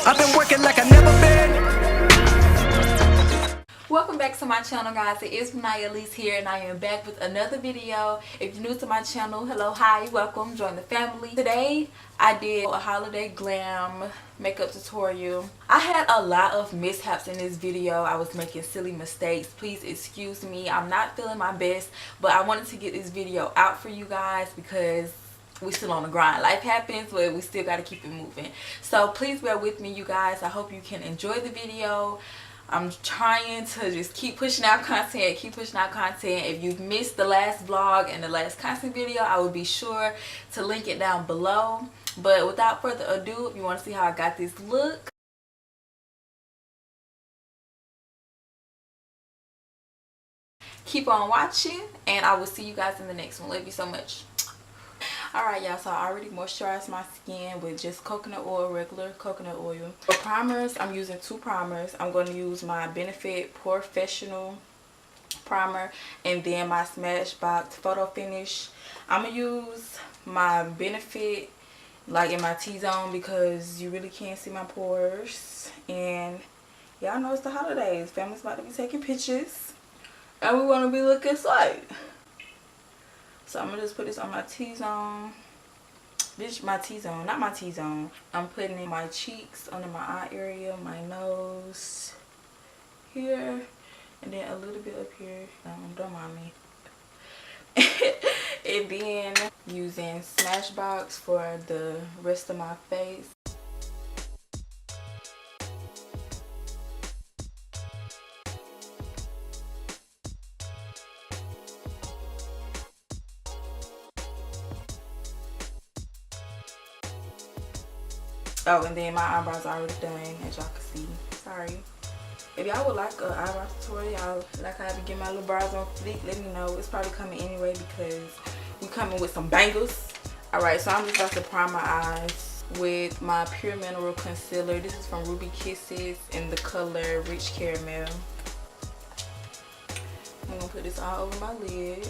I've been working like I never been. Welcome back to my channel, guys. It is Naya Elise here, and I am back with another video. If you're new to my channel, hello, hi, welcome, join the family. Today I did a holiday glam makeup tutorial. I had a lot of mishaps in this video. I was making silly mistakes. Please excuse me. I'm not feeling my best, but I wanted to get this video out for you guys because we still on the grind. Life happens, but we still got to keep it moving. So please bear with me, you guys. I hope you can enjoy the video. I'm trying to just keep pushing out content, If you've missed the last vlog and the last content video, I will be sure to link it down below. But without further ado, if you want to see how I got this look, keep on watching, and I will see you guys in the next one. Love you so much. Alright, y'all, so I already moisturized my skin with just coconut oil, regular coconut oil. For primers, I'm using two primers. I'm going to use my Benefit Professional primer and then my Smashbox Photo Finish. I'm going to use my Benefit like in my T-zone because you really can't see my pores. And y'all know it's the holidays. Family's about to be taking pictures and we want to be looking slight. So I'm going to just put this on my T-zone. This is my T-zone, not my T-zone. I'm putting in my cheeks, under my eye area, my nose, here, and then a little bit up here. Don't mind me. And then using Smashbox for the rest of my face. Oh, and then my eyebrows are already done, as y'all can see. Sorry. If y'all would like an eyebrow tutorial, y'all like how I be getting my little brows on fleek, let me know. It's probably coming anyway because we coming with some bangles. Alright, so I'm just about to prime my eyes with my Pure Mineral Concealer. This is from Ruby Kisses in the color Rich Caramel. I'm going to put this all over my lid.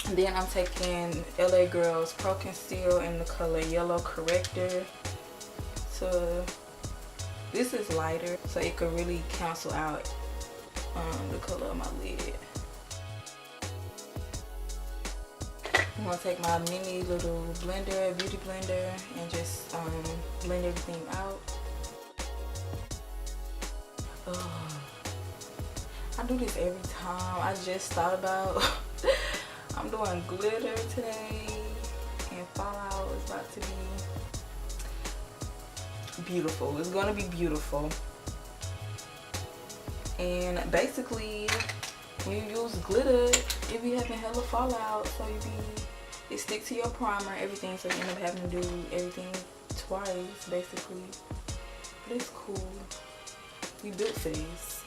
And then I'm taking LA Girls Pro Conceal in the color Yellow Corrector. So this is lighter, so it could really cancel out the color of my lid. I'm gonna take my mini little blender, beauty blender, and just blend everything out. I do this every time. I just thought about I'm doing glitter today, and Fallout is about to be beautiful. It's gonna be beautiful. And basically, when you use glitter, it be having hella fallout, so it stick to your primer, everything, so you end up having to do everything twice, basically. But it's cool. We built for this.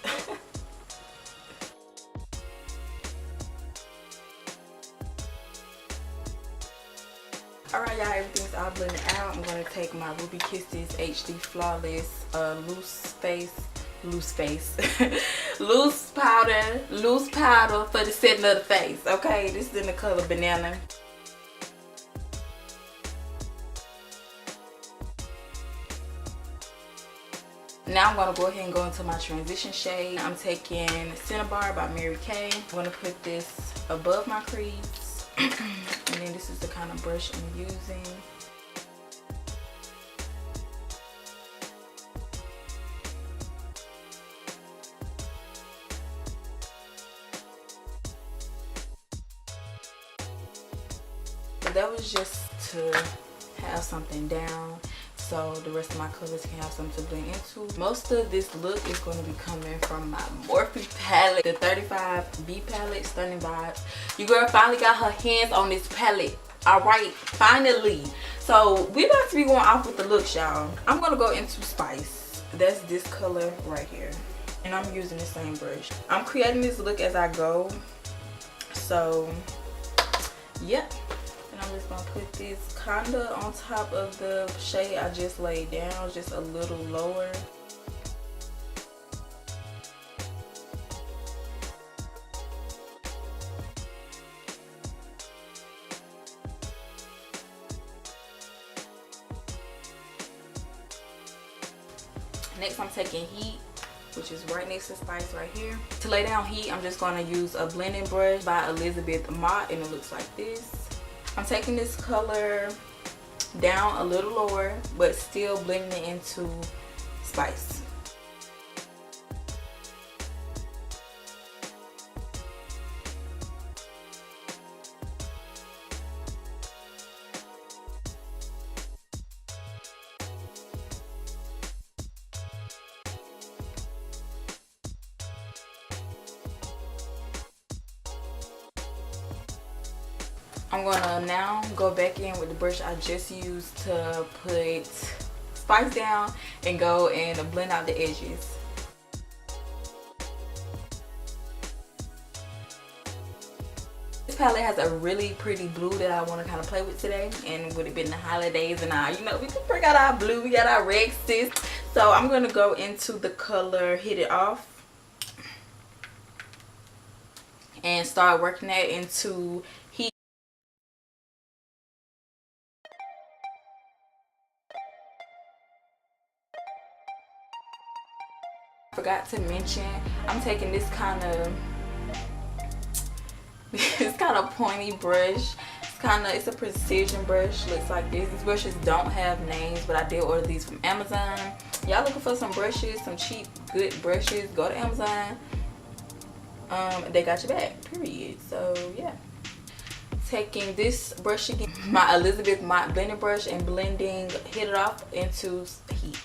Alright, y'all, everything's all blended out. I'm going to take my Ruby Kisses HD Flawless loose powder for the setting of the face. Okay, this is in the color Banana. Now I'm going to go ahead and go into my transition shade. I'm taking Cinnabar by Mary Kay. I'm going to put this above my crease. And then this is the kind of brush I'm using. So that was just to have something down so the rest of my colors can have something to blend into. Most of this look is going to be coming from my Morphe palette, the 35B palette, Stunning Vibes. Your girl finally got her hands on this palette. Alright, finally. So we about to be going off with the looks, y'all. I'm going to go into Spice. That's this color right here. And I'm using the same brush. I'm creating this look as I go. So, yeah. And I'm just going to put this kinda on top of the shade I just laid down, just a little lower. Next, I'm taking Heat, which is right next to Spice right here. To lay down Heat, I'm just going to use a blending brush by Elizabeth Mott, and it looks like this. I'm taking this color down a little lower, but still blending it into Spice. I'm gonna now go back in with the brush I just used to put Spice down and go and blend out the edges. This palette has a really pretty blue that I want to kind of play with today, and would have been the holidays and you know, we can bring out our blue, we got our red sis. So I'm gonna go into the color Hit It Off and start working that into Heat. Forgot to mention, I'm taking this kind of pointy brush. It's a precision brush. Looks like this. These brushes don't have names, but I did order these from Amazon. Y'all looking for some brushes, some cheap good brushes, go to Amazon. They got your back, period. So yeah, taking this brush again, my Elizabeth Mott blending brush, and blending Hit It Off into Heat.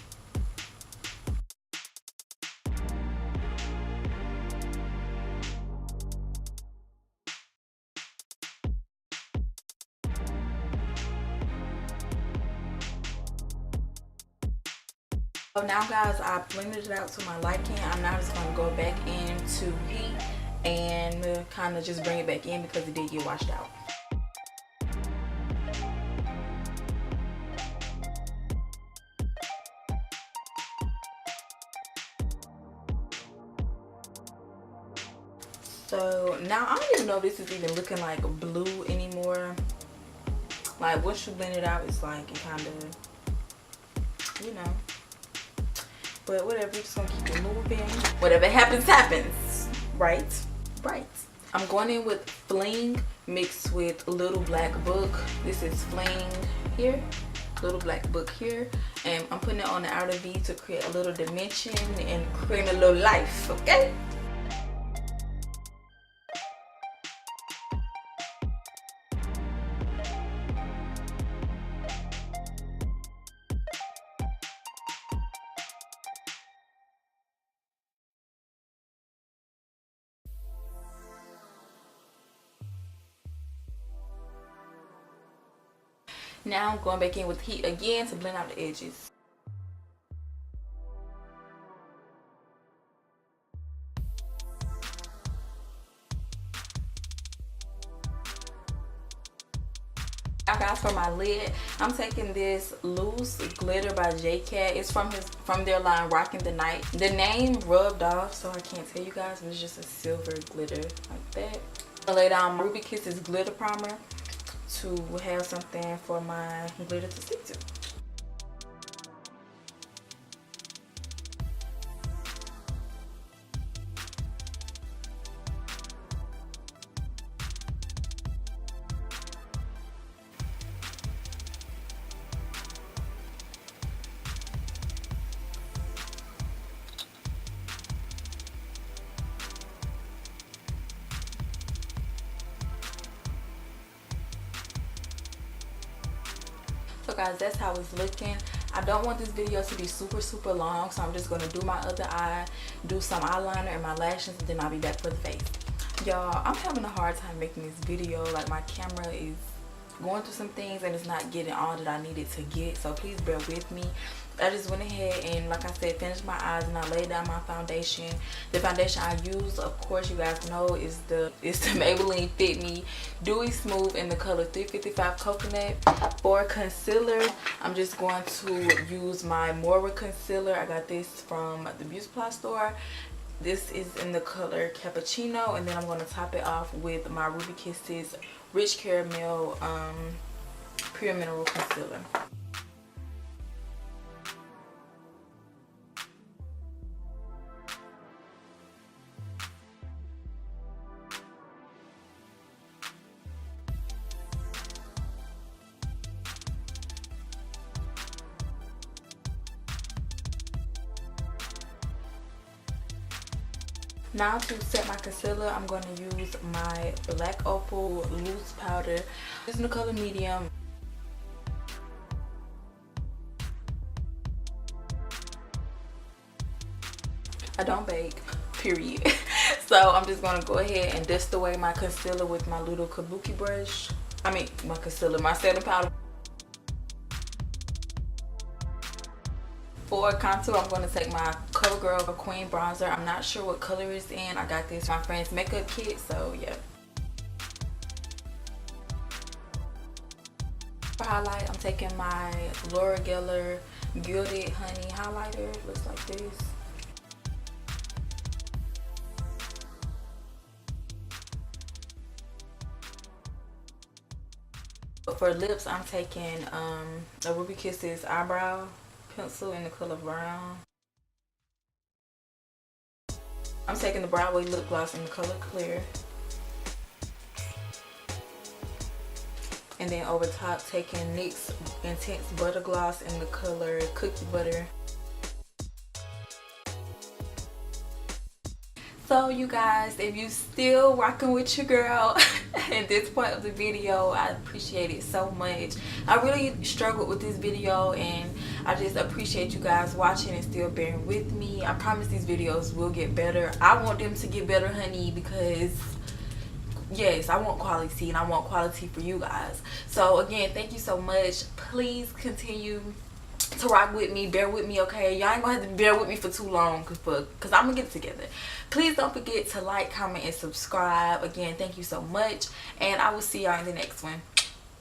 So now guys, I blended it out to my liking. I'm now just going to go back into Heat and kind of just bring it back in because it did get washed out. So now I don't even know if this is even looking like blue anymore. Like once you blend it out, it's like it kind of, you know. But whatever, we're just gonna keep it moving. Whatever happens, happens. Right? Right. I'm going in with Fling mixed with Little Black Book. This is Fling here, Little Black Book here. And I'm putting it on the outer V to create a little dimension and create a little life, okay? Now I'm going back in with Heat again to blend out the edges. Now guys, for my lid, I'm taking this loose glitter by J-Cat. It's from their line Rockin' the Night. The name rubbed off, so I can't tell you guys, but it's just a silver glitter like that. I lay down my Ruby Kisses glitter primer to have something for my glitter to stick to. So guys, that's how it's looking. I don't want this video to be super long, so I'm just going to do my other eye, do some eyeliner and my lashes, and then I'll be back for the face. Y'all, I'm having a hard time making this video. Like, my camera is going through some things and it's not getting all that I needed to get, so please bear with me. I just went ahead and, like I said, finished my eyes, and I laid down my foundation. The foundation I use, of course, you guys know, is the Maybelline Fit Me Dewy Smooth in the color 355 Coconut. For concealer, I'm just going to use my Mora concealer. I got this from the beauty supply store. This is in the color Cappuccino, and then I'm going to top it off with my Ruby Kisses Rich Caramel Pure Mineral Concealer. Now to set my concealer, I'm going to use my Black Opal loose powder. This is in the color medium. I don't bake, period. So I'm just going to go ahead and dust away my concealer with my little kabuki brush. I mean, my concealer, my setting powder. For contour, I'm going to take my CoverGirl Queen bronzer. I'm not sure what color it's in. I got this from my friend's makeup kit, so yeah. For highlight, I'm taking my Laura Geller Gilded Honey highlighter. It looks like this. But for lips, I'm taking a Ruby Kisses eyebrow pencil in the color brown. I'm taking the Broadway lip gloss in the color clear. And then over top, taking NYX Intense Butter Gloss in the color Cookie Butter. So you guys, if you still rocking with your girl at this point of the video, I appreciate it so much. I really struggled with this video, and I just appreciate you guys watching and still bearing with me. I promise these videos will get better. I want them to get better, honey, because yes, I want quality, and I want quality for you guys. So again, thank you so much. Please continue to rock with me, bear with me, okay? Y'all ain't gonna have to bear with me for too long, because I'm gonna get it together. Please don't forget to like, comment, and subscribe. Again, thank you so much, and I will see y'all in the next one.